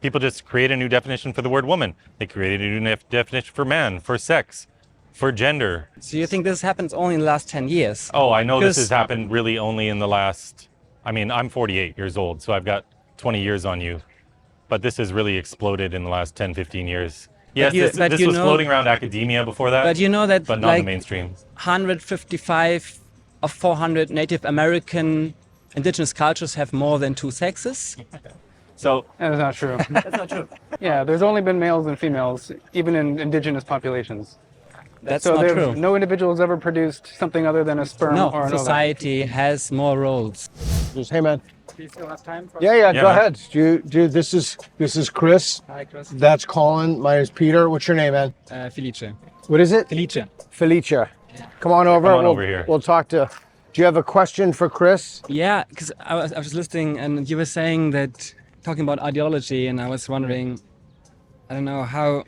People just create a new definition for the word woman. They created a new definition for man, for sex, for gender. So you think this happens only in the last 10 years? Oh, I know this Because- has happened really only in the last, I'm 48 years old, so I've got 20 years on you. But this has really exploded in the last 10, 15 years. Yes, this was floating around academia before that, But you know that but not in the mainstream. 155 of 400 Native American indigenous cultures have more than 2 sexes. So That is not true. That's not true. Yeah, there's only been males and females, even in indigenous populations. That's So not there- true. no individual has ever produced something other than a sperm No, or an ovum. society has more roles. Hey, man. Do you still have time for Yeah, Yeah, go man. ahead. Dude, this is Chris. Hi, Chris. That's Colin. My name's Peter. What's your name, man? Felice. What is it? Felice. Felicia. Come on over. Come on we'll, over here. We'll talk to. Do you have a question for Chris? Yeah, because I was listening and you were saying that, talking about ideology, and I was wondering, I don't know, how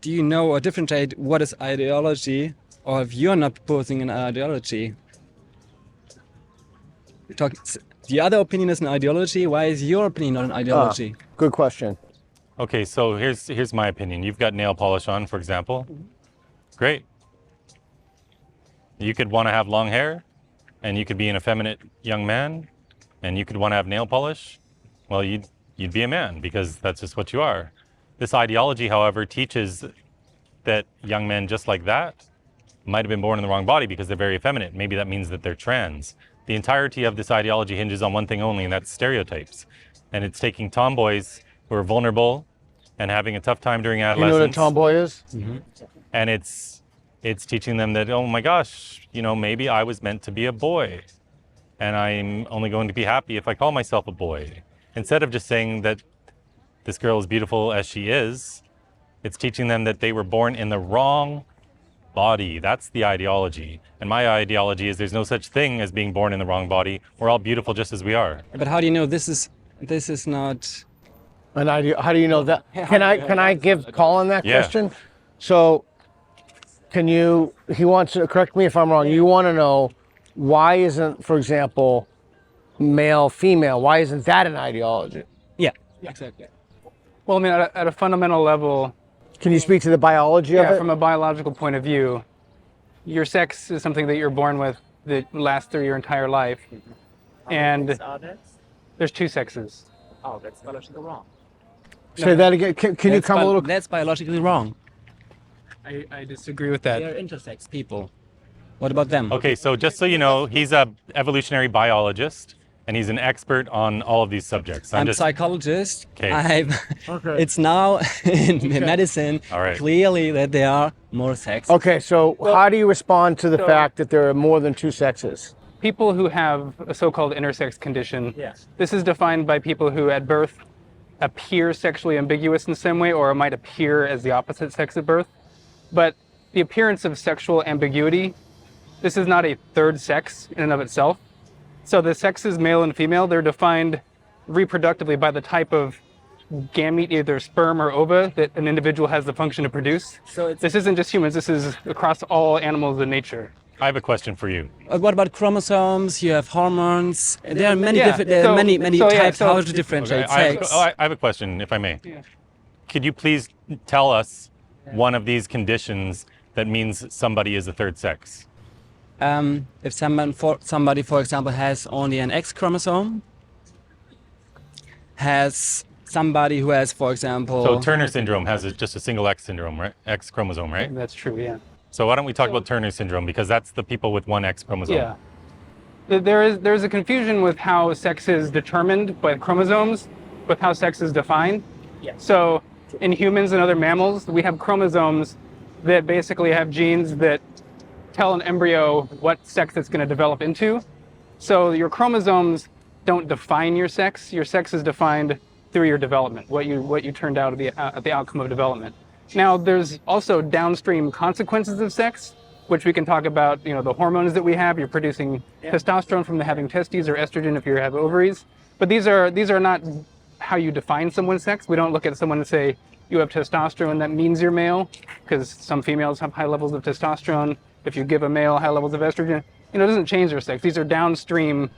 do you know or differentiate what is ideology, or if you're not proposing an ideology? The other opinion is an ideology. Why is your opinion not an ideology? Good question. okay, so here's my opinion. You've got nail polish on, for example. Great. You could want to have long hair, and you could be an effeminate young man, and you could want to have nail polish. Well, you'd be a man, because that's just what you are. This ideology, however, teaches that young men just like that might have been born in the wrong body because they're very effeminate. Maybe that means that they're trans. The entirety of this ideology hinges on one thing only, and that's stereotypes. And it's taking tomboys who are vulnerable and having a tough time during You know adolescence. what a tomboy is? And it's teaching them that, oh my gosh, maybe I was meant to be a boy, and I'm only going to be happy if I call myself a boy. Instead of just saying that this girl is beautiful as she is, it's teaching them that they were born in the wrong body. That's the ideology. And my ideology is there's no such thing as being born in the wrong body. We're all beautiful just as we are. But how do you know this is not? An idea. How do you know that? Can I give Colin that Yeah. question? So, he wants to correct me if I'm wrong. You want to know why isn't, for example, male, female, why isn't that an ideology? Yeah, exactly. Well, I mean, at a fundamental level, Can you speak to the biology of it? from a biological point of view, your sex is something that you're born with that lasts through your entire life. And there's 2 sexes. Oh, that's biologically wrong. Say that again. Can you come a little? That's biologically wrong. I disagree with that. They are intersex people. What about them? Okay, so just so you know, he's a evolutionary biologist, and he's an expert on all of these subjects. I'm a psychologist. Okay. It's now in medicine All right. clearly that there are more sex. Okay, so how do you respond to the fact that there are more than 2 sexes? People who have a so-called intersex condition, this is defined by people who at birth appear sexually ambiguous in some way, or might appear as the opposite sex at birth. But the appearance of sexual ambiguity, this is not a third sex in and of itself. So the sexes, male and female, they're defined reproductively by the type of gamete, either sperm or ova, that an individual has the function to produce. So This isn't just humans, this is across all animals in nature. I have a question for you. What about chromosomes? You have hormones. There are many Yeah, different. There are so- many so, yeah, types so- how to differentiate sex. I have a question, if I may. Yeah. Could you please tell us one of these conditions that means somebody is a third sex? If somebody, for example, has only an X chromosome, has somebody who has, for example, So Turner syndrome has just a single X syndrome, right? X chromosome, right? That's true, yeah. So why don't we talk about Turner syndrome, because that's the people with one X chromosome. Yeah. There's a confusion with how sex is determined by chromosomes, with how sex is defined. So in humans and other mammals, we have chromosomes that basically have genes that tell an embryo what sex it's going to develop into. So your chromosomes don't define your sex. Your sex is defined through your development, what you turned out at the outcome of development. Now, there's also downstream consequences of sex, which we can talk about. The hormones that we have. You're producing testosterone from having testes, or estrogen if you have ovaries. But these are not how you define someone's sex. We don't look at someone and say you have testosterone, that means you're male, because some females have high levels of testosterone. If you give a male high levels of estrogen, it doesn't change their sex. These are downstream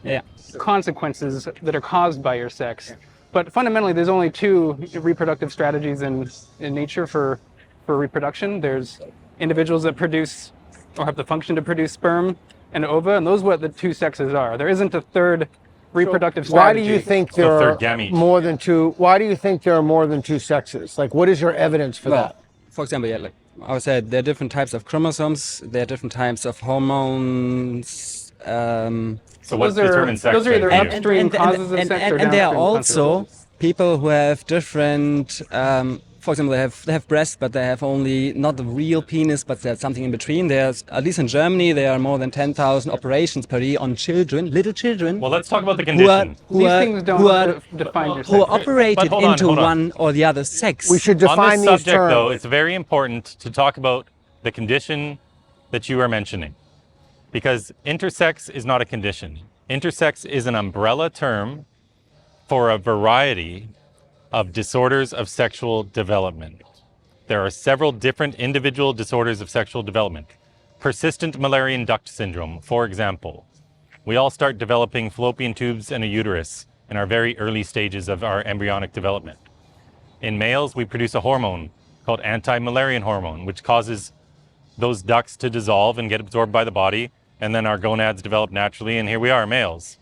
consequences that are caused by your sex. But fundamentally, there's only two reproductive strategies in nature for reproduction. There's individuals that produce or have the function to produce sperm and ova, and those are what the two sexes are. There isn't a third reproductive Why strategy. do you think there The are third gamete. more than two? Why do you think there are more than two sexes? Like, what is your evidence for Well, that? for example, yeah, like I said, there are different types of chromosomes, there are different types of hormones. So what those are- determines sex? those are either then here? upstream causes of sex or and there are downstream also consequences. people who have different. For example, they have breasts, but they have only not the real penis, but there's something in between. There's at least in Germany, there are more than 10,000 operations per year on children, little children, Well, let's talk about the who are condition. These things don't define your who are sex. operated hold on, into hold on. one or the other sex. We should On define this these subject, terms. though, it's very important to talk about the condition that you are mentioning, because intersex is not a condition. Intersex is an umbrella term for a variety of disorders of sexual development. There are several different individual disorders of sexual development. Persistent Mullerian duct syndrome, for example. We all start developing fallopian tubes and a uterus in our very early stages of our embryonic development. In males, we produce a hormone called anti-Mullerian hormone, which causes those ducts to dissolve and get absorbed by the body, and then our gonads develop naturally, and here we are, males.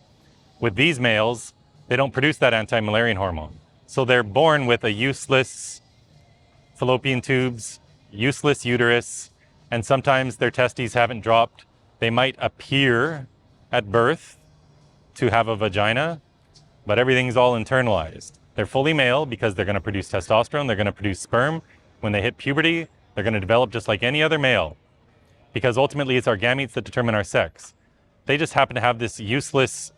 With these males, they don't produce that anti-Mullerian hormone. So they're born with a useless fallopian tubes, useless uterus, and sometimes their testes haven't dropped. They might appear at birth to have a vagina, but everything's all internalized. They're fully male because they're going to produce testosterone, they're going to produce sperm. When they hit puberty, they're going to develop just like any other male, because ultimately it's our gametes that determine our sex. They just happen to have this useless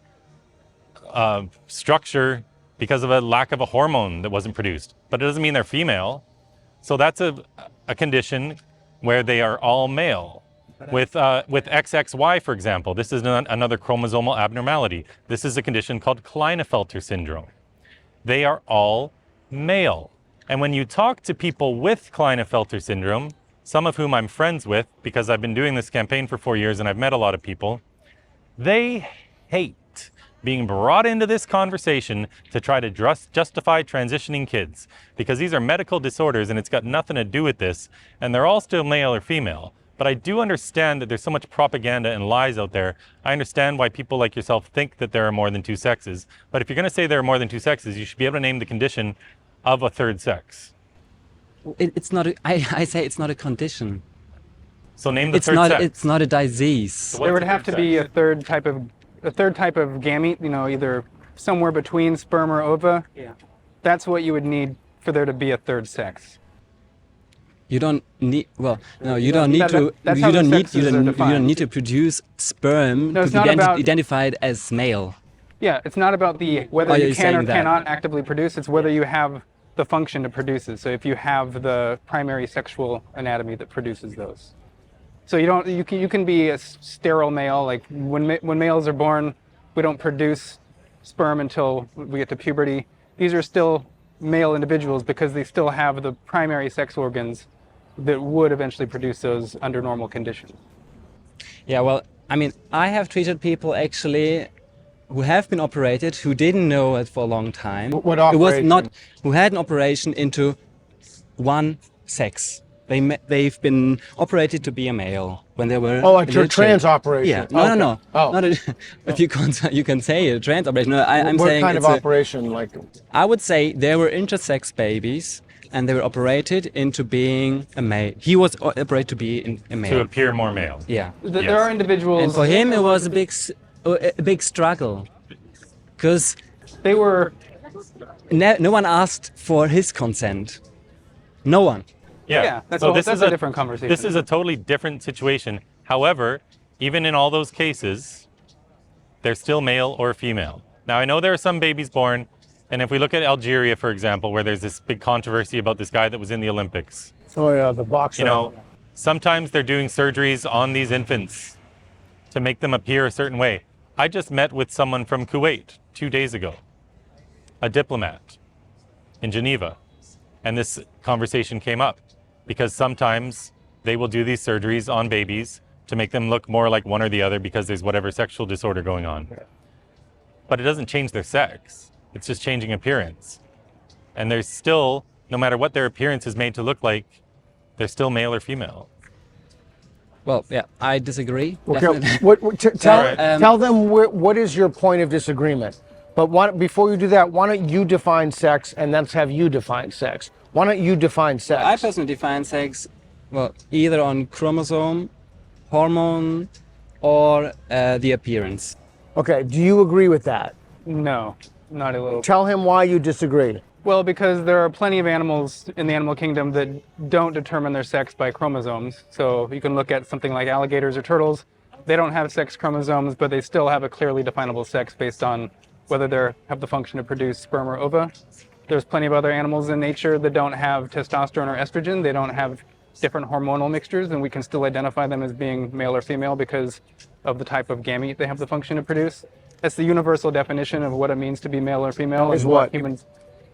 structure because of a lack of a hormone that wasn't produced, but it doesn't mean they're female. So that's a condition where they are all male. With XXY, for example, this is another chromosomal abnormality. This is a condition called Klinefelter syndrome. They are all male. And when you talk to people with Klinefelter syndrome, some of whom I'm friends with because I've been doing this campaign for 4 years and I've met a lot of people, they hate being brought into this conversation to try to justify transitioning kids, because these are medical disorders and it's got nothing to do with this, and they're all still male or female. But I do understand that there's so much propaganda and lies out there. I understand why people like yourself think that there are more than two sexes. But if you're going to say there are more than two sexes, you should be able to name the condition of a third sex. It's not. I say it's not a condition. So name the It's third not. sex. It's not a disease. So There what's would the have third to be sex? a third type of gamete, either somewhere between sperm or ova. Yeah. That's what you would need for there to be a third sex. You don't need. Well, no, you don't need to. That's You how the don't need. sexes are You defined. don't need to produce sperm No, to it's be not about- identified as male. Yeah, it's not about whether Oh, you you're can or saying that. cannot actively produce. It's whether you have the function to produce it. So if you have the primary sexual anatomy that produces those. So you can be a sterile male. Like when males are born, we don't produce sperm until we get to puberty. These are still male individuals because they still have the primary sex organs that would eventually produce those under normal conditions. Yeah. Well, I mean, I have treated people actually who have been operated who didn't know it for a long time. What It was operation? not who had an operation into one sex. They've been operated to be a male when they were. Oh, like a your little trans child. operation. Yeah. No, Okay. no. Oh. Not a, if you can say a trans operation. No, I'm what saying kind of it's a- operation? Like, I would say they were intersex babies, and they were operated into being a male. He was operated to be a male. To appear more male. Yeah. There Yes. are individuals. And for him, it was a big struggle, because they were. no one asked for his consent. No one. Yeah, that's a different conversation. This is a totally different situation. However, even in all those cases, they're still male or female. Now, I know there are some babies born, and if we look at Algeria, for example, where there's this big controversy about this guy that was in the Olympics, oh yeah, the boxer. you know, sometimes they're doing surgeries on these infants to make them appear a certain way. I just met with someone from Kuwait 2 days ago, a diplomat in Geneva, and this conversation came up because sometimes they will do these surgeries on babies to make them look more like one or the other because there's whatever sexual disorder going on. But it doesn't change their sex. It's just changing appearance. And there's still, no matter what their appearance is made to look like, they're still male or female. Well, yeah, I disagree. Okay, definitely. tell them what is your point of disagreement. But before you do that, why don't you define sex, and let's have you define sex. Why don't you define sex? I personally define sex, well, either on chromosome, hormone, or the appearance. Okay, do you agree with that? No, not a little. Tell him why you disagree. Well, because there are plenty of animals in the animal kingdom that don't determine their sex by chromosomes. So you can look at something like alligators or turtles. They don't have sex chromosomes, but they still have a clearly definable sex based on whether they have the function to produce sperm or ova. There's plenty of other animals in nature that don't have testosterone or estrogen. They don't have different hormonal mixtures, and we can still identify them as being male or female because of the type of gamete they have the function to produce. That's the universal definition of what it means to be male or female. Is what? Humans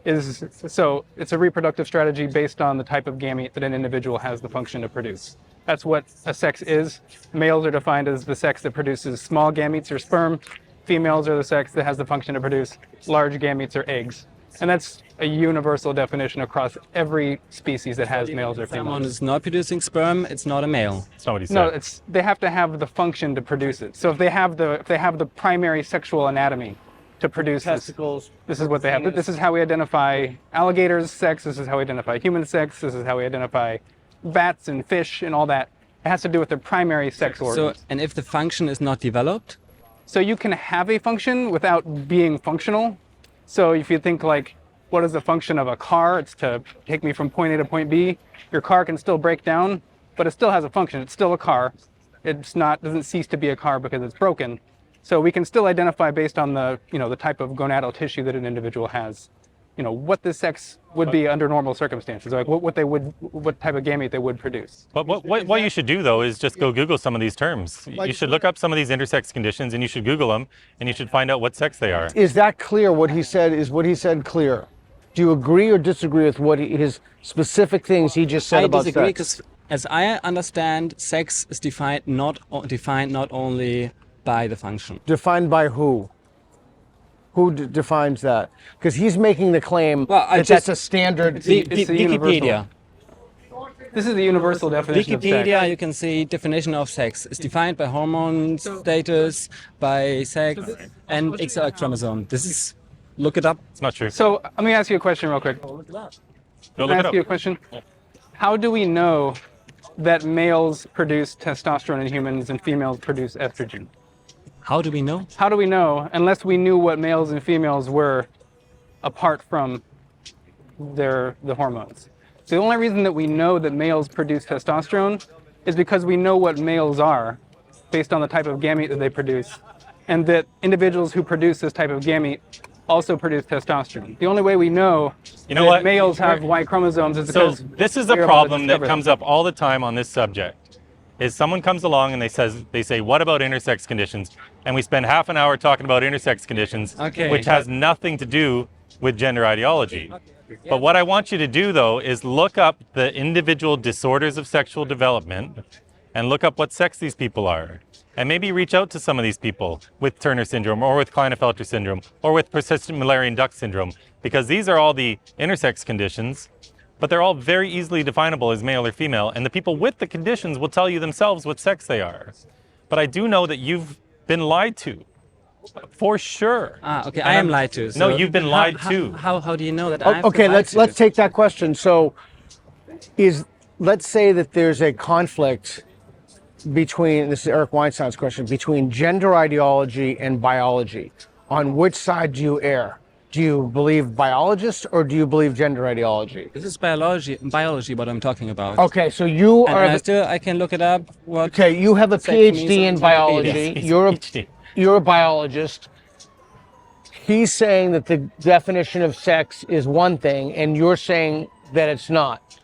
is. So it's a reproductive strategy based on the type of gamete that an individual has the function to produce. That's what a sex is. Males are defined as the sex that produces small gametes or sperm. Females are the sex that has the function to produce large gametes or eggs. And that's a universal definition across every species that has males or If someone females. is not producing sperm, it's not a male. That's not what he said. No, they have to have the function to produce it. So if they have the primary sexual anatomy to produce Testicles. this is what they have. This is how we identify alligators' sex. This is how we identify human sex. This is how we identify bats and fish and all that. It has to do with their primary sex So, organs. and if the function is not developed, So you can have a function without being functional. So if you think like, what is the function of a car? It's to take me from point A to point B. Your car can still break down, but it still has a function. It's still a car. Doesn't cease to be a car because it's broken. So we can still identify based on the type of gonadal tissue that an individual has, what the sex would be under normal circumstances, like what type of gamete they would produce. But what you should do, though, is just go Google some of these terms. You should look up some of these intersex conditions, and you should Google them, and you should find out what sex they are. Is that clear? What he said is what he said clear. Do you agree or disagree with his specific things he just said I about disagree sex? because, as I understand, sex is defined not only by the function. Defined by who? Who defines that? Because he's making the claim Well, I that just- that's a standard. It's a Wikipedia. This is the universal definition of sex. Wikipedia, you can see definition of sex is defined by hormone status, by sex, and XY chromosome. This is, look it up. It's not true. So let me ask you a question real quick. Go Can I look it ask up. you a question? How do we know that males produce testosterone in humans and females produce estrogen? How do we know? How do we know unless we knew what males and females were apart from the hormones? So the only reason that we know that males produce testosterone is because we know what males are based on the type of gamete that they produce, and that individuals who produce this type of gamete also produce testosterone. The only way we know that what? males have Y chromosomes is So because this is a we were able to problem that discover comes up all the time on this subject. Is someone comes along and they say, what about intersex conditions? And we spend half an hour talking about intersex conditions, Okay. which has nothing to do with gender ideology. But what I want you to do, though, is look up the individual disorders of sexual development and look up what sex these people are. And maybe reach out to some of these people with Turner syndrome or with Klinefelter syndrome or with persistent Müllerian duct syndrome, because these are all the intersex conditions, but they're all very easily definable as male or female, and the people with the conditions will tell you themselves what sex they are. But I do know that you've been lied to, for sure. Okay, I am lied to. No, you've been lied to. How do you know that I've been Okay, lied let's to? take that question. So, let's say that there's a conflict between, this is Eric Weinstein's question, between gender ideology and biology. On which side do you err? Do you believe biologists or do you believe gender ideology? This is biology what I'm talking about. Okay, so you And are I can look it up. What? okay. You have a Sex means PhD in on biology. Yes, You're you're a biologist. He's saying that the definition of sex is one thing, and you're saying that it's not.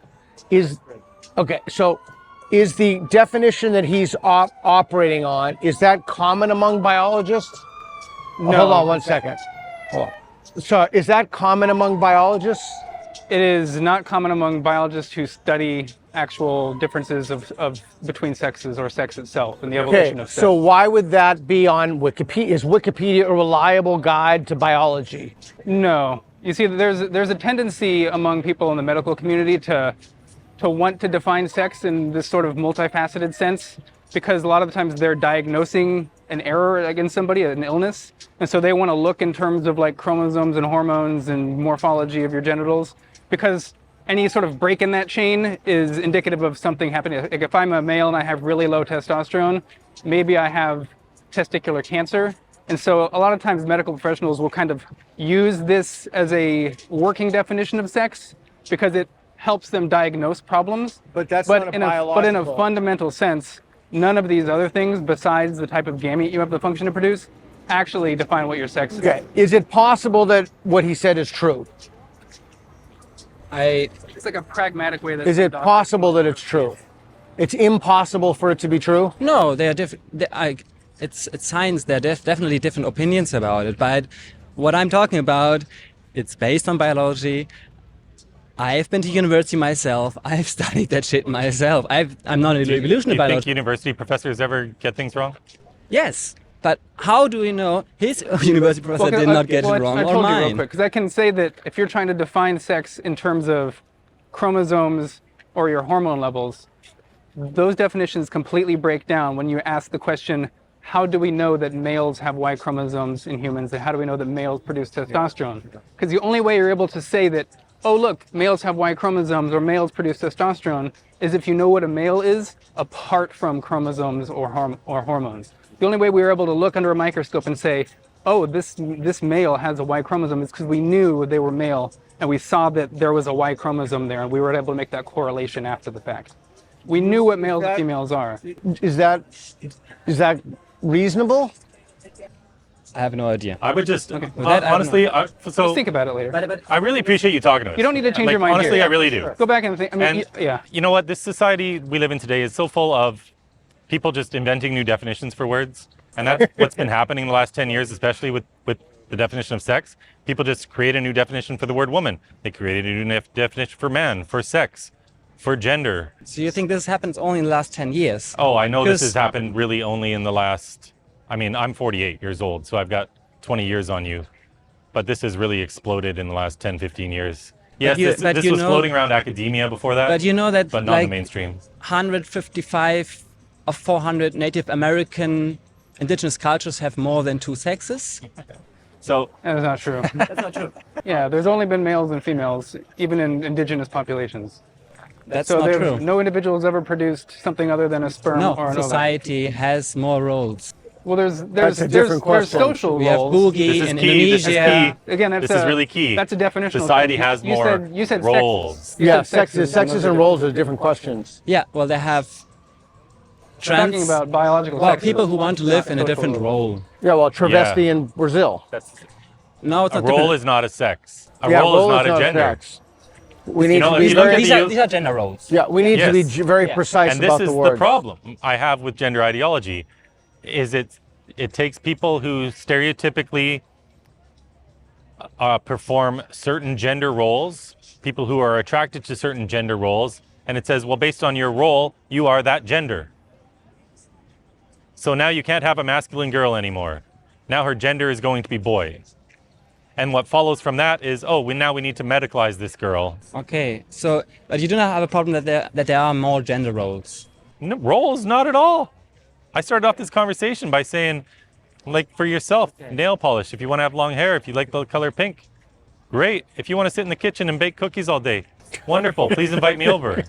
So is the definition that he's operating on, is that common among biologists? No. Hold on one second. Hold on. So is that common among biologists? It is not common among biologists who study actual differences of between sexes or sex itself and the evolution of sex. So why would that be on Wikipedia? Is Wikipedia a reliable guide to biology? No. You see, there's a tendency among people in the medical community to want to define sex in this sort of multifaceted sense, because a lot of the times they're diagnosing an error against somebody, an illness, and so they want to look in terms of like chromosomes and hormones and morphology of your genitals, because any sort of break in that chain is indicative of something happening. Like if I'm a male and I have really low testosterone, maybe I have testicular cancer. And so a lot of times medical professionals will kind of use this as a working definition of sex because it helps them diagnose problems. But that's not a biological. But in a fundamental sense, none of these other things besides the type of gamete you have the function to produce actually define what your sex is. Okay. Is it possible that what he said is true? It's like a pragmatic way that. Is it possible that it's true? It's impossible for it to be true? No, they are different. It's science. There are definitely different opinions about it. But what I'm talking about, it's based on biology. I've been to university myself. I've studied that shit myself. I'm not an evolutionary biologist. Do you biologist. think university professors ever get things wrong? Yes, but how do we know his university professor did not get it wrong I or told you real mine? quick, because I can say that if you're trying to define sex in terms of chromosomes or your hormone levels, those definitions completely break down when you ask the question, how do we know that males have Y chromosomes in humans, and how do we know that males produce testosterone? Because the only way you're able to say that, oh look, males have Y chromosomes or males produce testosterone, is if you know what a male is apart from chromosomes or hormones. The only way we were able to look under a microscope and say, oh, this male has a Y chromosome is because we knew they were male and we saw that there was a Y chromosome there, and we were able to make that correlation after the fact. We knew what males and females are. Is that reasonable? I have no idea. I would just that, I don't honestly. Let's think about it later. I really appreciate you talking to us. You don't need to change your mind honestly, here. I really do. Go back and think. I mean, And yeah. you know what? This society we live in today is so full of people just inventing new definitions for words. And that's what's been happening in the last 10 years, especially with the definition of sex. People just create a new definition for the word woman. They created a new definition for man, for sex, for gender. So you think this happens only in the last 10 years? Oh, I know this Because- has happened really only in the last, I mean, I'm 48 years old, so I've got 20 years on you. But this has really exploded in the last 10, 15 years. Yes, but this you was know- floating around academia before that, But you know that but not like in the mainstream. 155 of 400 Native American indigenous cultures have more than two sexes? So That's not true. That's not true. Yeah, there's only been males and females, even in indigenous populations. That's So not there's true. no individual has ever produced something other than a sperm No, or an ovum. society has more roles. Well, That's a there's different question. social We have roles. boogie this is in key. This is Indonesia. key. Again, that's This is really key. That's a definitional. Society thing. has You more said- you said roles. Sex, you Yeah, said sexes and roles are different questions. Yeah, well, they have We're talking trans. about biological Well, sexes, people who want to live in a not different social role. Yeah, well, travesti in Brazil. That's, No, it's a not role different. is not a sex. A Yeah, role is not a gender. sex. We need know, to if be you look at very. the- These are gender roles. Yeah, we need to be Yes. very precise And this about is the the word. problem I have with gender ideology, is it takes people who stereotypically perform certain gender roles, people who are attracted to certain gender roles, and it says, well, based on your role, you are that gender. So now you can't have a masculine girl anymore. Now her gender is going to be boy. And what follows from that is, oh, now we need to medicalize this girl. Okay, so but you do not have a problem that there are more gender roles. No, roles, not at all. I started off this conversation by saying, like for yourself, nail polish. If you want to have long hair, if you like the color pink, great. If you want to sit in the kitchen and bake cookies all day, wonderful. Please invite me over.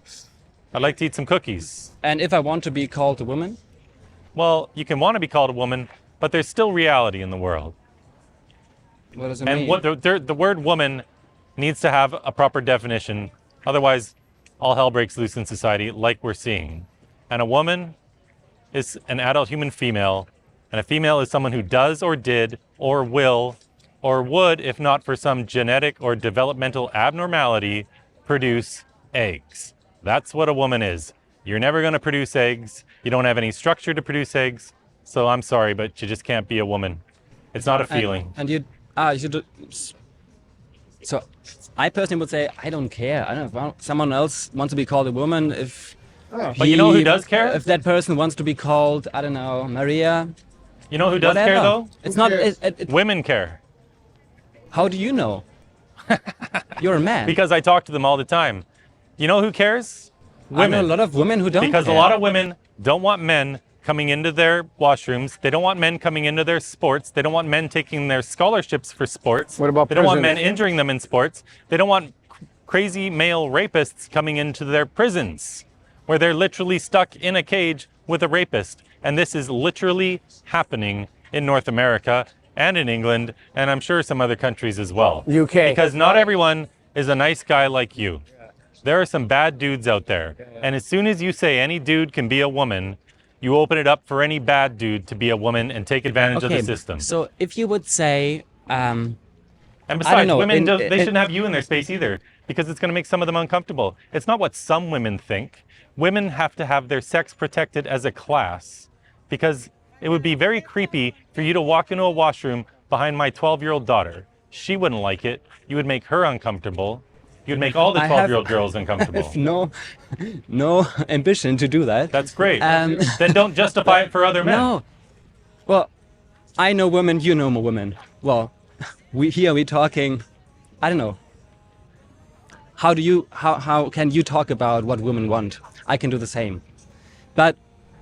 I'd like to eat some cookies. And if I want to be called a woman, Well, you can want to be called a woman, but there's still reality in the world. what does it And mean? what the word woman needs to have a proper definition. Otherwise, all hell breaks loose in society like we're seeing. And a woman is an adult human female, and a female is someone who does or did or will or would, if not for some genetic or developmental abnormality, produce eggs. That's what a woman is. You're never going to produce eggs. You don't have any structure to produce eggs. So I'm sorry, but you just can't be a woman. It's not a feeling. And you So I personally would say I don't care. I don't know if someone else wants to be called a woman. If But you know who does care? If that person wants to be called, I don't know, Maria. You know who does whatever. care though? It's not. Women care. How do you know? You're a man. Because I talk to them all the time. You know who cares? Women. I know a lot of women who don't Because care. a lot of women don't want men coming into their washrooms. They don't want men coming into their sports. They don't want men taking their scholarships for sports. What about They don't want prisons? men injuring them in sports. They don't want crazy male rapists coming into their prisons where they're literally stuck in a cage with a rapist. And this is literally happening in North America and in England, and I'm sure some other countries as well. UK. Because not everyone is a nice guy like you. There are some bad dudes out there. And as soon as you say any dude can be a woman, you open it up for any bad dude to be a woman and take advantage of the system. So if you would say, And I besides, don't know, women, they shouldn't have you in their space either, because it's going to make some of them uncomfortable. It's not what some women think. Women have to have their sex protected as a class, because it would be very creepy for you to walk into a washroom behind my 12-year-old daughter. She wouldn't like it. You would make her uncomfortable. You'd make all the 12-year-old girls uncomfortable. no ambition to do that. That's great. Then don't justify it for other men. No. Well, I know women, you know women. Well, we're talking, I don't know. How can you talk about what women want? I can do the same. But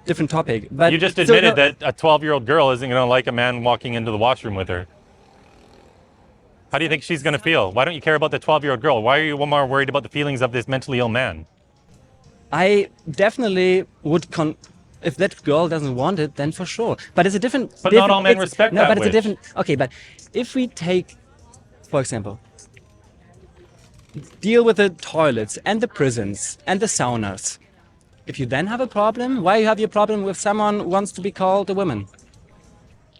different topic. But you just admitted that a 12-year-old girl isn't going to like a man walking into the washroom with her. How do you think she's going to feel? Why don't you care about the 12-year-old girl? Why are you more worried about the feelings of this mentally ill man? I definitely would if that girl doesn't want it, then for sure. But it's a different. But not all men respect that No, but it's a wish. different. Okay, but if we take, for example, deal with the toilets and the prisons and the saunas. If you then have a problem, why you have your problem with someone who wants to be called a woman?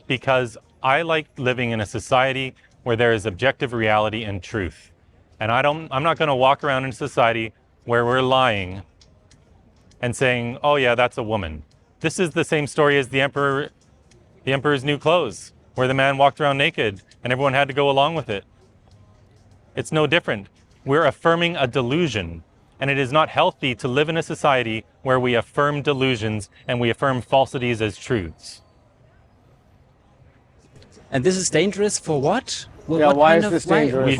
Because I like living in a society where there is objective reality and truth. And I'm not going to walk around in a society where we're lying and saying, oh yeah, that's a woman. This is the same story as the Emperor's New Clothes, where the man walked around naked and everyone had to go along with it. It's no different. We're affirming a delusion, and it is not healthy to live in a society where we affirm delusions and we affirm falsities as truths. And this is dangerous for what? Yeah, why is this dangerous?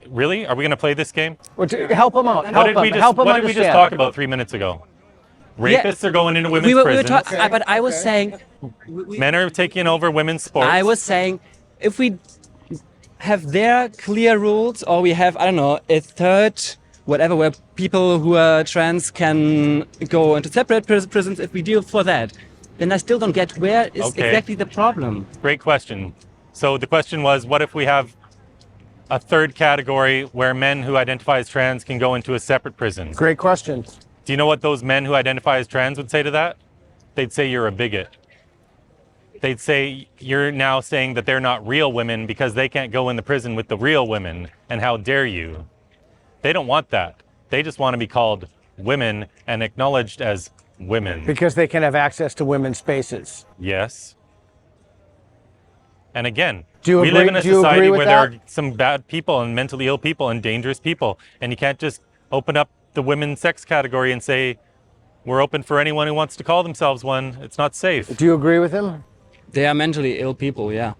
Really? Are we going to play this game? Well, help them out. What did we understand. just talk about 3 minutes ago? Rapists are going into women's prisons. But I was saying... Men are taking over women's sports. I was saying, if we have their clear rules, or we have, I don't know, a third, whatever, where people who are trans can go into separate prisons, if we deal for that, then I still don't get where is exactly the problem. Great question. So the question was, what if we have a third category where men who identify as trans can go into a separate prison? Great question. Do you know what those men who identify as trans would say to that? They'd say you're a bigot. They'd say you're now saying that they're not real women because they can't go in the prison with the real women, and how dare you? They don't want that. They just want to be called women and acknowledged as women. Because they can have access to women's spaces. Yes. And again, Do we live in a society where there that? are some bad people and mentally ill people and dangerous people, and you can't just open up the women's sex category and say, we're open for anyone who wants to call themselves one. It's not safe. Do you agree with him? They are mentally ill people, yeah,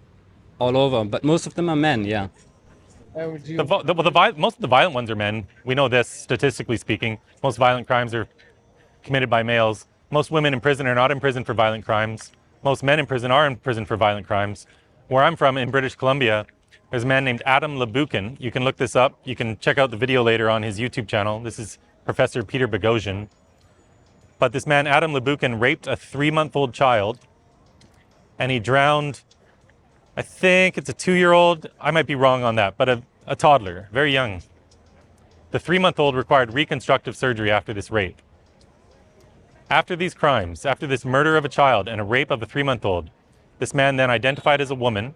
all over, but most of them are men, yeah. Most of the violent ones are men. We know this, statistically speaking. Most violent crimes are committed by males. Most women in prison are not in prison for violent crimes. Most men in prison are in prison for violent crimes. Where I'm from, in British Columbia, there's a man named Adam Lebukin. You can look this up. You can check out the video later on his YouTube channel. This is Professor Peter Boghossian. But this man, Adam Lebukin, raped a 3-month-old child, and he drowned, I think it's a 2-year-old, I might be wrong on that, but a toddler, very young. The 3-month-old required reconstructive surgery after this rape. After these crimes, after this murder of a child and a rape of a 3-month-old, this man then identified as a woman.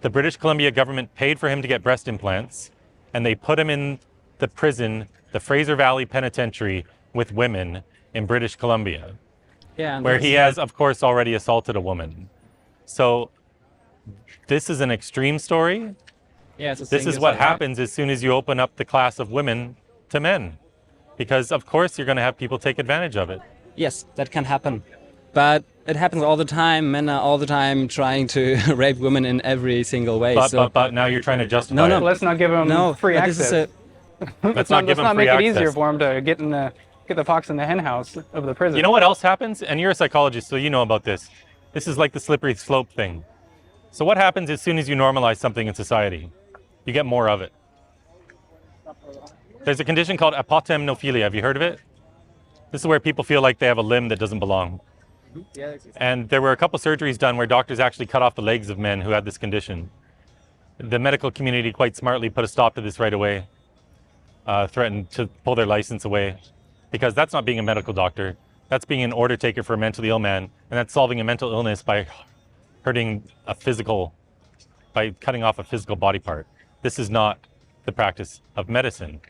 The British Columbia government paid for him to get breast implants, and they put him in the prison, the Fraser Valley Penitentiary, with women in British Columbia. Yeah, where he has, of course, already assaulted a woman. So this is an extreme story, Yeah, it's a This thing, is it's what like- happens as soon as you open up the class of women to men. Because of course you're going to have people take advantage of it. Yes, that can happen. But it happens all the time. Men are all the time trying to rape women in every single way. But now you're trying to justify No, no. it. Let's not give them free but access. this is Let's not give them free make it access. easier for them to get the fox in the hen house of the prison. You know what else happens? And you're a psychologist, so you know about this. This is like the slippery slope thing. So what happens as soon as you normalize something in society? You get more of it. There's a condition called apotemnophilia. Have you heard of it? This is where people feel like they have a limb that doesn't belong. And there were a couple surgeries done where doctors actually cut off the legs of men who had this condition. The medical community quite smartly put a stop to this right away, threatened to pull their license away, because that's not being a medical doctor. That's being an order taker for a mentally ill man, and that's solving a mental illness by hurting by cutting off a physical body part. This is not the practice of medicine.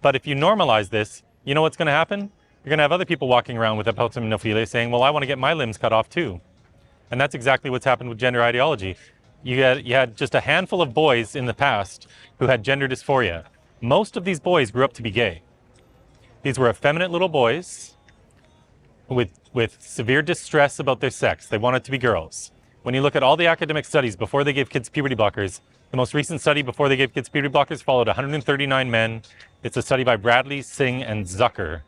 But if you normalize this, you know what's going to happen? You're going to have other people walking around with apotemnophilia saying, well, I want to get my limbs cut off too. And that's exactly what's happened with gender ideology. You had just a handful of boys in the past who had gender dysphoria. Most of these boys grew up to be gay. These were effeminate little boys with severe distress about their sex. They wanted to be girls. When you look at all the academic studies before they gave kids puberty blockers, the most recent study before they gave kids puberty blockers followed 139 men. It's a study by Bradley, Singh, and Zucker.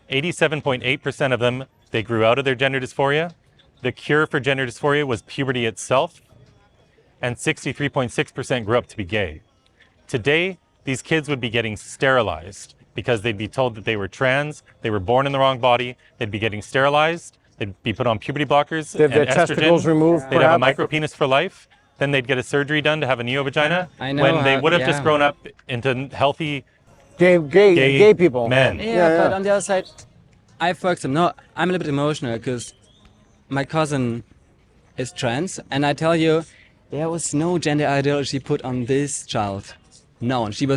87.8% of them, they grew out of their gender dysphoria. The cure for gender dysphoria was puberty itself. And 63.6% grew up to be gay. Today, these kids would be getting sterilized because they'd be told that they were trans, they were born in the wrong body, they'd be getting sterilized, they'd be put on puberty blockers They have and their testicles estrogen. removed, They'd have a perhaps? micropenis for life. Then they'd get a surgery done to have a neo-vagina. I know when they how- would have yeah. just grown up into healthy Gay people. men. Yeah, but on the other side, for example, I'm a little bit emotional because my cousin is trans, and I tell you, there was no gender ideology put on this child. No, and she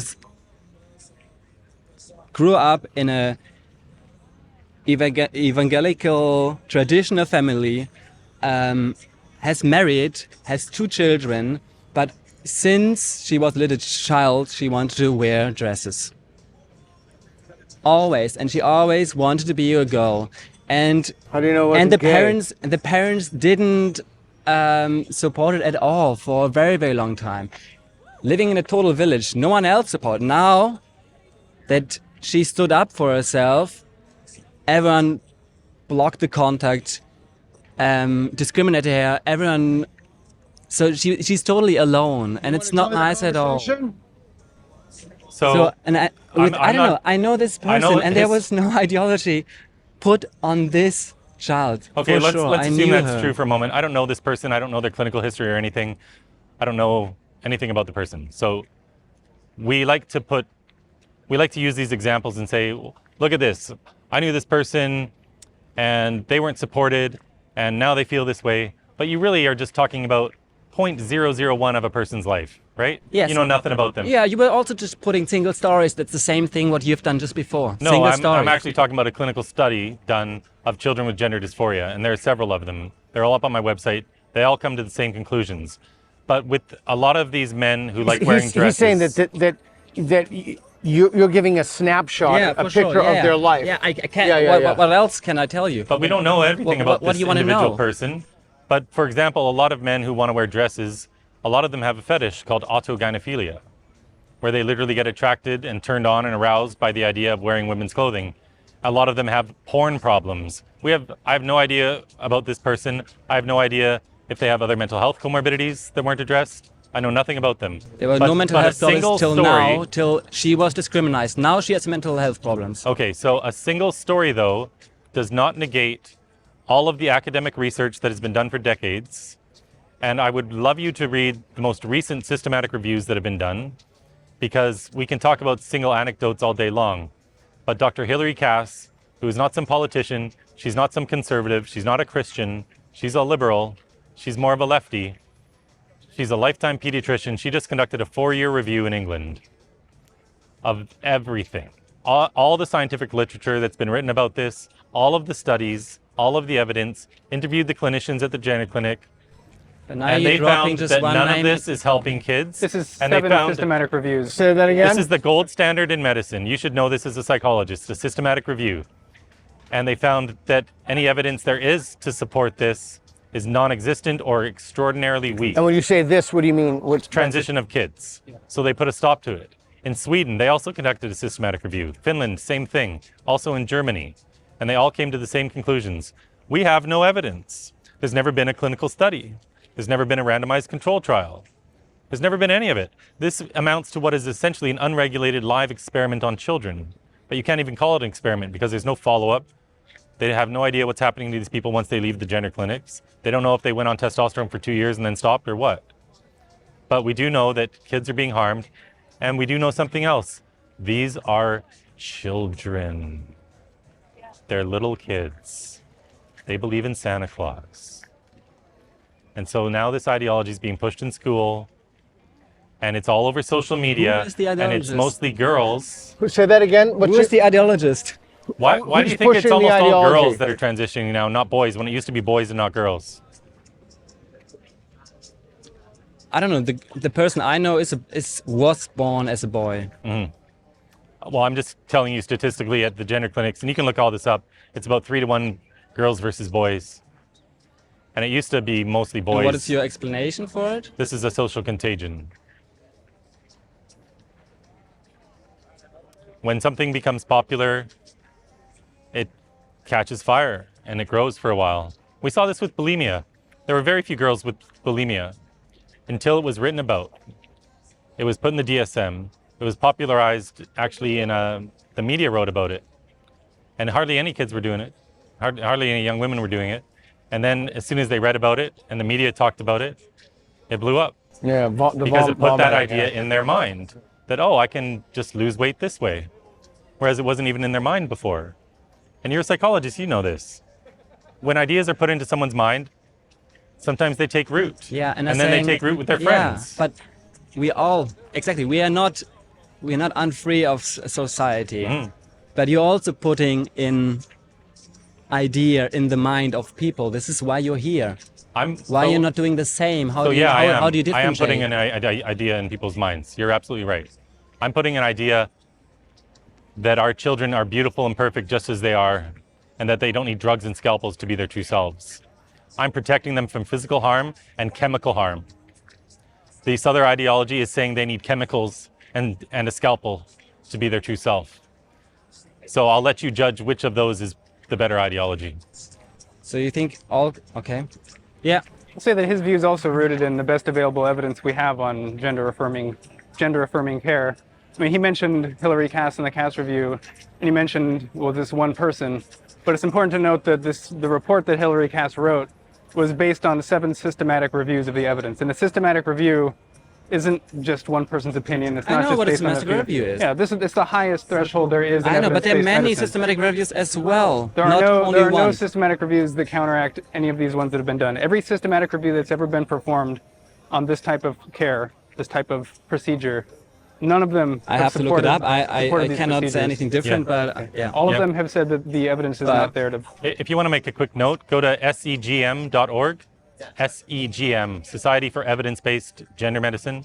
grew up in a evangelical traditional family, has married, has 2 children, but since she was a little child, she wanted to wear dresses. Always, and she always wanted to be a girl. And How do you know what and is the gay? parents didn't support it at all for a very, very long time. Living in a total village, no one else supported. Now that she stood up for herself, everyone blocked the contact, discriminated her, everyone. So she's totally alone, and it's not nice at all. So, and I don't know. I know this person, and there was no ideology put on this child. Okay, for let's sure. I assume knew that's her. true for a moment. I don't know this person. I don't know their clinical history or anything. I don't know anything about the person. So we like to use these examples and say, look at this. I knew this person and they weren't supported and now they feel this way. But you really are just talking about 0.001 of a person's life, right? Yes. You know nothing about them. Yeah, you were also just putting single stories. That's the same thing what you've done just before. No, single I'm stories. actually talking about a clinical study done of children with gender dysphoria, and there are several of them. They're all up on my website. They all come to the same conclusions. But with a lot of these men who like wearing dresses... He's saying that you're giving a snapshot, a picture of their life. Yeah, I can't. Yeah. What else can I tell you? But we don't know everything about what this do you wanna individual know? person. But for example, a lot of men who want to wear dresses, a lot of them have a fetish called autogynephilia, where they literally get attracted and turned on and aroused by the idea of wearing women's clothing. A lot of them have porn problems. I have no idea about this person. I have no idea if they have other mental health comorbidities that weren't addressed. I know nothing about them. There were But- no mental but a health problems single till story- now, till she was discriminated. Now she has mental health problems. Okay, so a single story, though, does not negate all of the academic research that has been done for decades. And I would love you to read the most recent systematic reviews that have been done, because we can talk about single anecdotes all day long. But Dr. Hilary Cass, who is not some politician, she's not some conservative, she's not a Christian, she's a liberal, she's more of a lefty, she's a lifetime pediatrician. She just conducted a 4-year review in England of everything. All the scientific literature that's been written about this, all of the studies, all of the evidence, interviewed the clinicians at the gender clinic, But now And you're they dropping found just that one none of name. this is helping kids. This is and they 7 found systematic reviews. Say that again. this is the gold standard in medicine. You should know this as a psychologist, a systematic review. And they found that any evidence there is to support this is non-existent or extraordinarily weak. And when you say this, what do you mean? What's Transition of kids. So they put a stop to it. In Sweden, they also conducted a systematic review. Finland, same thing. Also in Germany. And they all came to the same conclusions. We have no evidence. There's never been a clinical study. There's never been a randomized control trial. There's never been any of it. This amounts to what is essentially an unregulated live experiment on children. But you can't even call it an experiment because there's no follow-up. They have no idea what's happening to these people once they leave the gender clinics. They don't know if they went on testosterone for 2 years and then stopped or what. But we do know that kids are being harmed, and we do know something else. These are children. They're little kids. They believe in Santa Claus. And so now this ideology is being pushed in school, and it's all over social media, Who is the and it's ideologist? mostly girls. Say that again. What's Who is the ideologist? Why do Who's you think it's pushing the almost all ideology? girls that are transitioning now, not boys, when it used to be boys and not girls? I don't know. The person I know was born as a boy. Well, I'm just telling you statistically at the gender clinics, and you can look all this up, it's about 3 to 1 girls versus boys. And it used to be mostly boys. And what is your explanation for it? This is a social contagion. When something becomes popular, it catches fire and it grows for a while. We saw this with bulimia. There were very few girls with bulimia until it was written about. It was put in the DSM. It was popularized actually in the media wrote about it. And hardly any kids were doing it. Hardly any young women were doing it. And then as soon as they read about it and the media talked about it, it blew up. Yeah, Because it put that idea in their mind that, oh, I can just lose weight this way. Whereas it wasn't even in their mind before. And you're a psychologist, you know this. When ideas are put into someone's mind, sometimes they take root. Yeah, and then they take root with their friends. Yeah, but we all we are not unfree of society. But you're also putting in idea in the mind of people. This is why you're here. Why you're not doing the same? How do you differentiate? I am putting an idea in people's minds. You're absolutely right. I'm putting an idea that our children are beautiful and perfect just as they are, and that they don't need drugs and scalpels to be their true selves. I'm protecting them from physical harm and chemical harm. This other ideology is saying they need chemicals and a scalpel to be their true self. So I'll let you judge which of those is the better ideology. So you think all okay? Yeah. I'll say that his view is also rooted in the best available evidence we have on gender-affirming care. I mean, he mentioned Hillary Cass in the Cass review, and he mentioned, well, this one person. But it's important to note that the report that Hillary Cass wrote was based on 7 systematic reviews of the evidence. And a systematic review isn't just one person's opinion. It's not I know just what a based on systematic review is. Yeah, it's the highest threshold there is in I know, but there are evidence-based many medicine. systematic reviews as well. There not are only no one. systematic reviews that counteract any of these ones that have been done. Every systematic review that's ever been performed on this type of care, this type of procedure, none of them I have to look it up. I supported these cannot say procedures. anything different, but yeah. All of Yep. them have said that the evidence is not there to. If you want to make a quick note, go to segm.org, SEGM, Society for Evidence-Based Gender Medicine.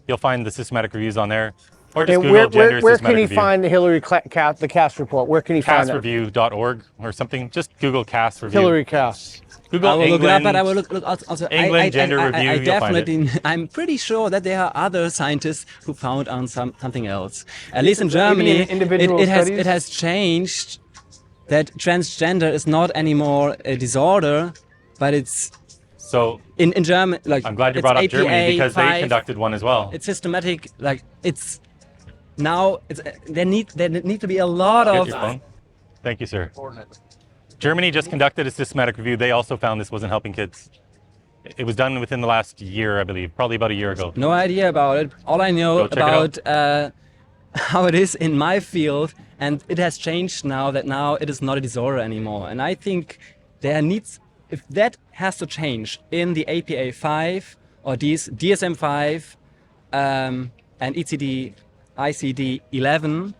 You'll find the systematic reviews on there. Or just And Google gender where systematic can he review. find the the Cass report? Where can he find that? CassReview.org or something. Just Google Cass Review. Hillary Cass. Google I will England. look it up, but I will look also. England Gender Review, I you'll find it. definitely. I'm pretty sure that there are other scientists who found on something else. At least in Germany, individual it studies? has changed. That transgender is not anymore a disorder, but it's So in German. Like I'm glad you it's brought up APA Germany because 5. they conducted one as well. It's systematic. Like it's now. There need to be a lot Get of. your phone. Thank you, sir. Germany just conducted a systematic review. They also found this wasn't helping kids. It was done within the last year, I believe, probably about a year ago. No idea about it. All I know Go check it about how it is in my field, and it has changed now that now it is not a disorder anymore. And I think there needs, if that has to change in the APA 5 or DSM 5 and ICD 11,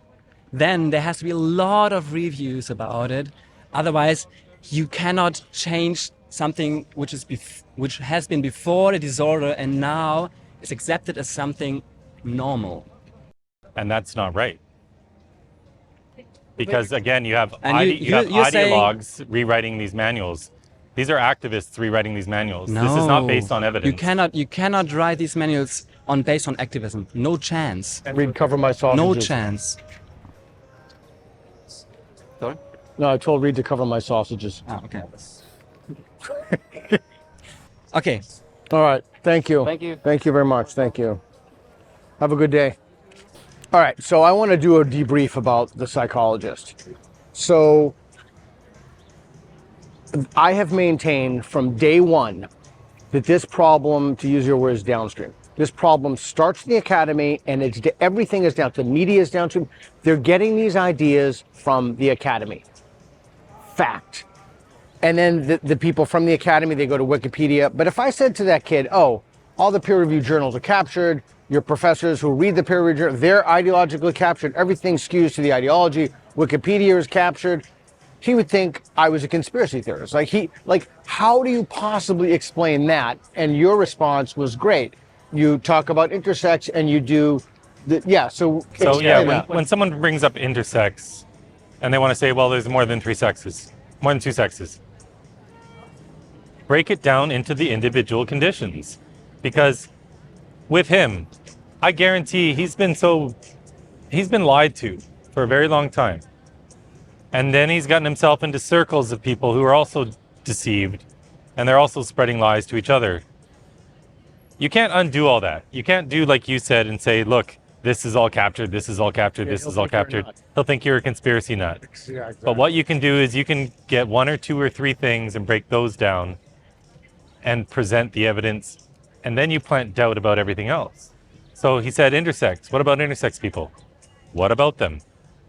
then there has to be a lot of reviews about it. Otherwise, you cannot change something which is which has been before the disorder and now is accepted as something normal. And that's not right. Because again, you have, And you have you're saying- ideologues rewriting these manuals. These are activists rewriting these manuals. This is not based on evidence. You cannot write these manuals based on activism. No chance. Read Cover My Sausages. No chance. Sorry? No, I told Reed to cover my sausages. Ah, okay. Okay. All right. Thank you. Thank you. Thank you very much. Thank you. Have a good day. All right. So I want to do a debrief about the Psychologist. So I have maintained from day one that this problem, to use your words, downstream. This problem starts in the academy, and everything is down. The media is downstream. They're getting these ideas from the academy. Fact. And then the people from the academy, they go to Wikipedia. But if I said to that kid, oh, all the peer-reviewed journals are captured, your professors who read the peer-reviewed journal, they're ideologically captured, everything skews to the ideology, Wikipedia is captured, he would think I was a conspiracy theorist. How do you possibly explain that? And your response was great. You talk about intersex and you do, so yeah, when someone brings up intersex and they want to say, well, there's more than two sexes, break it down into the individual conditions. Because with him, I guarantee he's been lied to for a very long time. And then he's gotten himself into circles of people who are also deceived, and they're also spreading lies to each other. You can't undo all that. You can't do like you said and say, look, this is all captured, this is all captured, this is all captured. He'll think you're a conspiracy nut. Yeah, exactly. But what you can do is you can get one or two or three things and break those down and present the evidence, and then you plant doubt about everything else. So he said intersex. What about intersex people? What about them?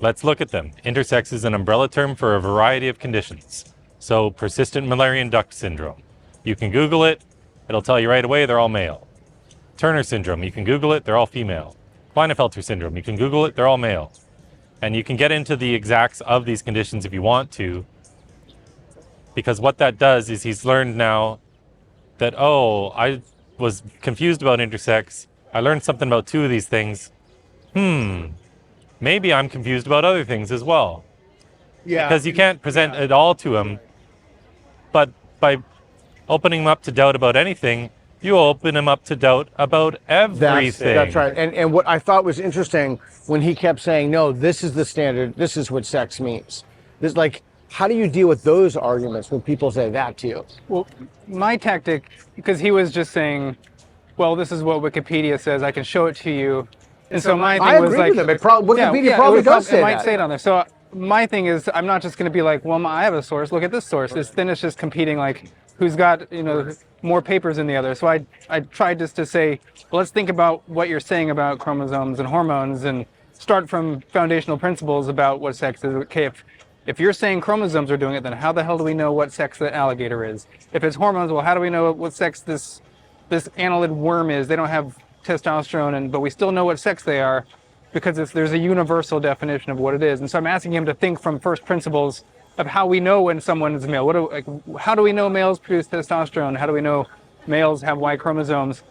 Let's look at them. Intersex is an umbrella term for a variety of conditions. So persistent Mullerian duct syndrome. You can Google it. It'll tell you right away they're all male. Turner syndrome. You can Google it. They're all female. Klinefelter syndrome. You can Google it. They're all male. And you can get into the exacts of these conditions if you want to. Because what that does is he's learned now that, oh, I was confused about intersex. I learned something about two of these things. Maybe I'm confused about other things as well. Yeah. Because you can't present it all to him. But by opening him up to doubt about anything, you open him up to doubt about everything. That's right. And what I thought was interesting when he kept saying, no, this is the standard, this is what sex means. This, how do you deal with those arguments when people say that to you? Well, my tactic, because he was just saying, well, this is what Wikipedia says, I can show it to you. And so my thing was like, Wikipedia probably does say that. It might say it on there. So my thing is, I'm not just going to be like, well, I have a source. Look at this source. Then it's just competing, like, who's got more papers than the other. So I tried just to say, well, let's think about what you're saying about chromosomes and hormones, and start from foundational principles about what sex is. Okay, if you're saying chromosomes are doing it, then how the hell do we know what sex the alligator is? If it's hormones, well, how do we know what sex this annelid worm is? They don't have testosterone, but we still know what sex they are because there's a universal definition of what it is. And so I'm asking him to think from first principles of how we know when someone is male. How do we know males produce testosterone? How do we know males have Y chromosomes?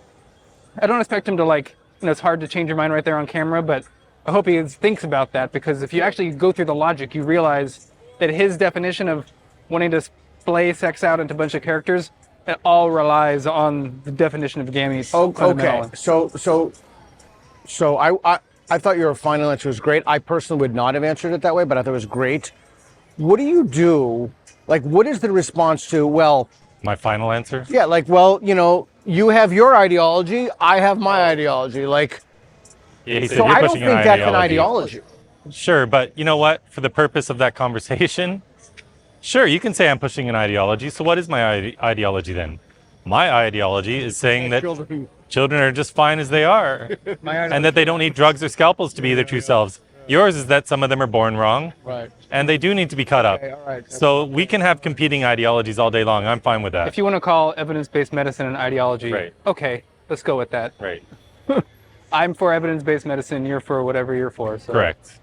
I don't expect him to it's hard to change your mind right there on camera, but I hope he thinks about that, because if you actually go through the logic, you realize that his definition of wanting to splay sex out into a bunch of characters, it all relies on the definition of gametes. Okay, so I thought your final answer was great. I personally would not have answered it that way, but I thought it was great. What do you do? What is the response to, well... My final answer? Yeah, you have your ideology, I have my ideology. So I don't think that's an ideology. Sure, but you know what? For the purpose of that conversation, sure, you can say I'm pushing an ideology. So what is my ideology then? My ideology is saying that children are just fine as they are, and that they don't need drugs or scalpels to be their true selves. Yours is that some of them are born wrong, right, and they do need to be cut up. Okay, all right. So we can have competing ideologies all day long. I'm fine with that. If you want to call evidence-based medicine an ideology, right, okay, let's go with that. Right. I'm for evidence-based medicine, you're for whatever you're for. So. Correct.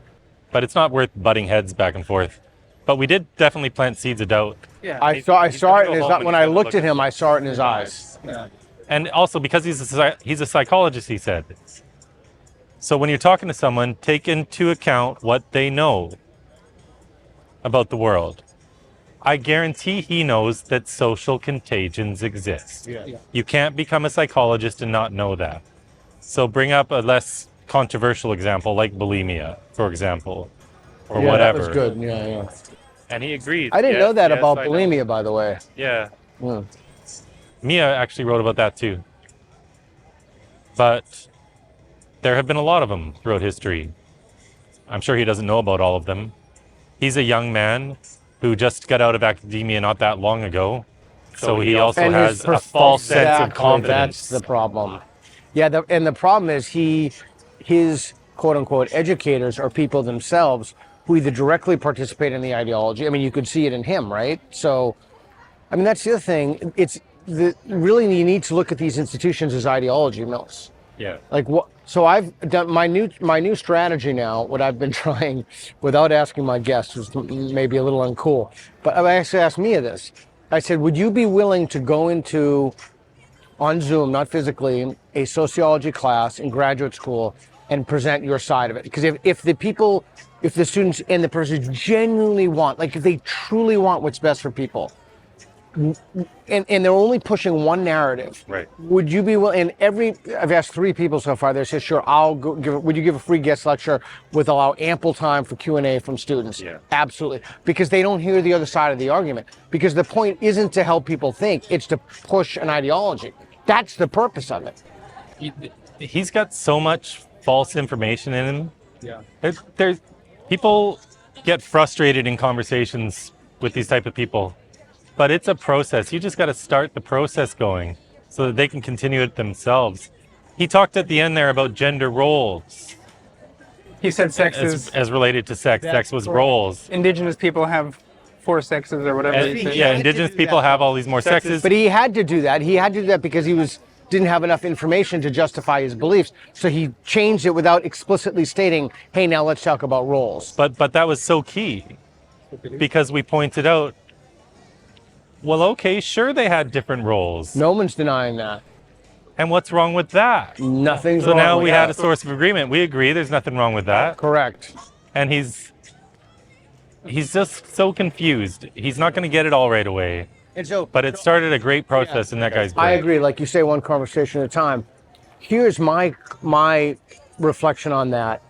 But it's not worth butting heads back and forth. But we did definitely plant seeds of doubt. Yeah. I saw it in his, when I looked at him, I saw it in his eyes. And also because he's a psychologist, he said. So when you're talking to someone, take into account what they know about the world. I guarantee he knows that social contagions exist. Yeah. You can't become a psychologist and not know that. So bring up a less controversial example like bulimia, for example, or Yeah, whatever. that was good. Yeah. And he agreed. I didn't Yes, know that yes, about I know. bulimia, by the way. Yeah. Hmm. Mia actually wrote about that too. But there have been a lot of them throughout history. I'm sure he doesn't know about all of them. He's a young man who just got out of academia not that long ago. So he also And has his a false sense Exactly, of confidence. That's the problem. Yeah, and the problem is his quote unquote educators are people themselves who either directly participate in the ideology. I mean, you could see it in him, right? So, I mean, that's the other thing. Really, you need to look at these institutions as ideology mills. Yeah. Like what? So I've done my new strategy now. What I've been trying, without asking my guests, was maybe a little uncool, but I actually asked Mia this. I said, "Would you be willing to go into on Zoom, not physically, a sociology class in graduate school and present your side of it?" Because if the students and the person genuinely want, like if they truly want what's best for people, and they're only pushing one narrative, Right. would you be willing? And I've asked 3 people so far. They said, "Sure, I'll go." Would you give a free guest lecture with allow ample time for Q&A from students? Yeah. Absolutely, because they don't hear the other side of the argument. Because the point isn't to help people think; it's to push an ideology. That's the purpose of it. He's got so much false information in him. Yeah. There's people get frustrated in conversations with these type of people, but it's a process. You just got to start the process going so that they can continue it themselves. He talked at the end there about gender roles He said sex is as related to sex. Sex was roles. indigenous people have 4 sexes or whatever. And, he said. yeah, indigenous people have all these more sexes. But he had to do that. He had to do that because he didn't have enough information to justify his beliefs. So he changed it without explicitly stating, "Hey, now let's talk about roles." But that was so key because we pointed out, well, okay, sure, they had different roles. No one's denying that. And what's wrong with that? Nothing's So wrong now with we that. had a source of agreement. We agree there's nothing wrong with that. Correct. And he's just so confused. He's not going to get it all right away. And so, But it started a great process in that guy's brain. I agree. Like you say, one conversation at a time. Here's my reflection on that.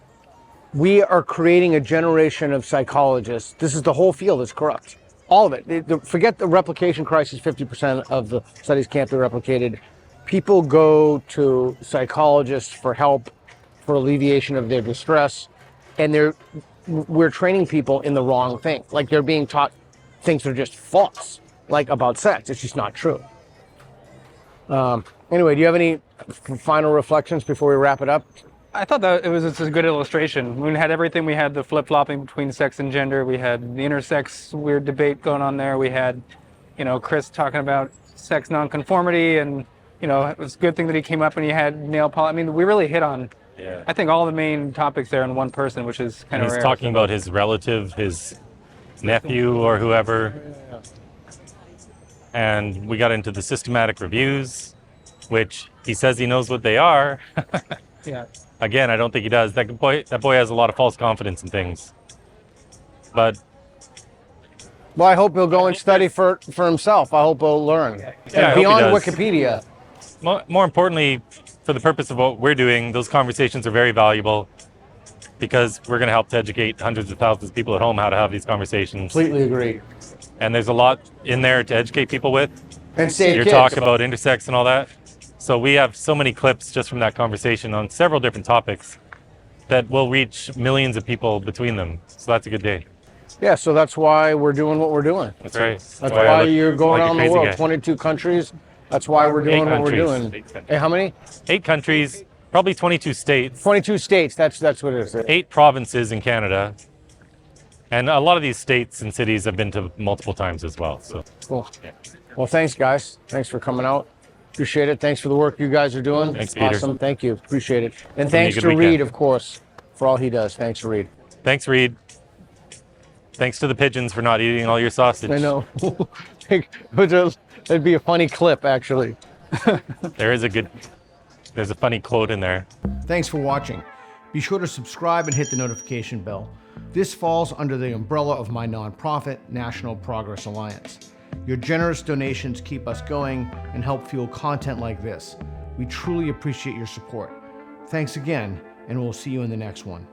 We are creating a generation of psychologists. This is the whole field is corrupt. All of it. Forget the replication crisis. 50% of the studies can't be replicated. People go to psychologists for help, for alleviation of their distress, and we're training people in the wrong thing. Like they're being taught things that are just false, like about sex. It's just not true. Anyway, do you have any final reflections before we wrap it up? I thought that it was just a good illustration. We had everything. We had the flip-flopping between sex and gender. We had the intersex weird debate going on there. We had, Chris talking about sex nonconformity, and it was a good thing that he came up and he had nail polish. I mean, we really hit on, I think, all the main topics there in one person, which is kind of rare. He's talking about his relative, his nephew or whoever. And we got into the systematic reviews, which he says he knows what they are. Yeah. Again, I don't think he does. That boy has a lot of false confidence in things. But Well, I hope he'll go and study for himself. I hope he'll learn. Yeah, And I hope he beyond does. Wikipedia. more importantly, for the purpose of what we're doing, those conversations are very valuable because we're going to help to educate hundreds of thousands of people at home how to have these conversations. Completely agree. And there's a lot in there to educate people with. And save Your kids. talk about intersex and all that. So we have so many clips just from that conversation on several different topics that will reach millions of people between them. So that's a good day. Yeah, so that's why we're doing what we're doing. That's right. That's why you're going like a around the crazy world, guy. 22 countries. That's why we're doing what we're countries. doing. Hey, how many? 8 countries, probably 22 states, 22 states. That's what it is. 8 provinces in Canada. And a lot of these states and cities I've been to multiple times as well. So Cool. Well, thanks, guys. Thanks for coming out. Appreciate it. Thanks for the work you guys are doing. Thanks, Peter. Awesome. Thank you. Appreciate it. And Have a thanks good to weekend. Reed, of course, for all he does. Thanks, Reed. thanks, Reed. Thanks to the pigeons for not eating all your sausage. I know. That'd be a funny clip, actually. There's a funny quote in there. Thanks for watching. Be sure to subscribe and hit the notification bell. This falls under the umbrella of my nonprofit, National Progress Alliance. Your generous donations keep us going and help fuel content like this. We truly appreciate your support. Thanks again, and we'll see you in the next one.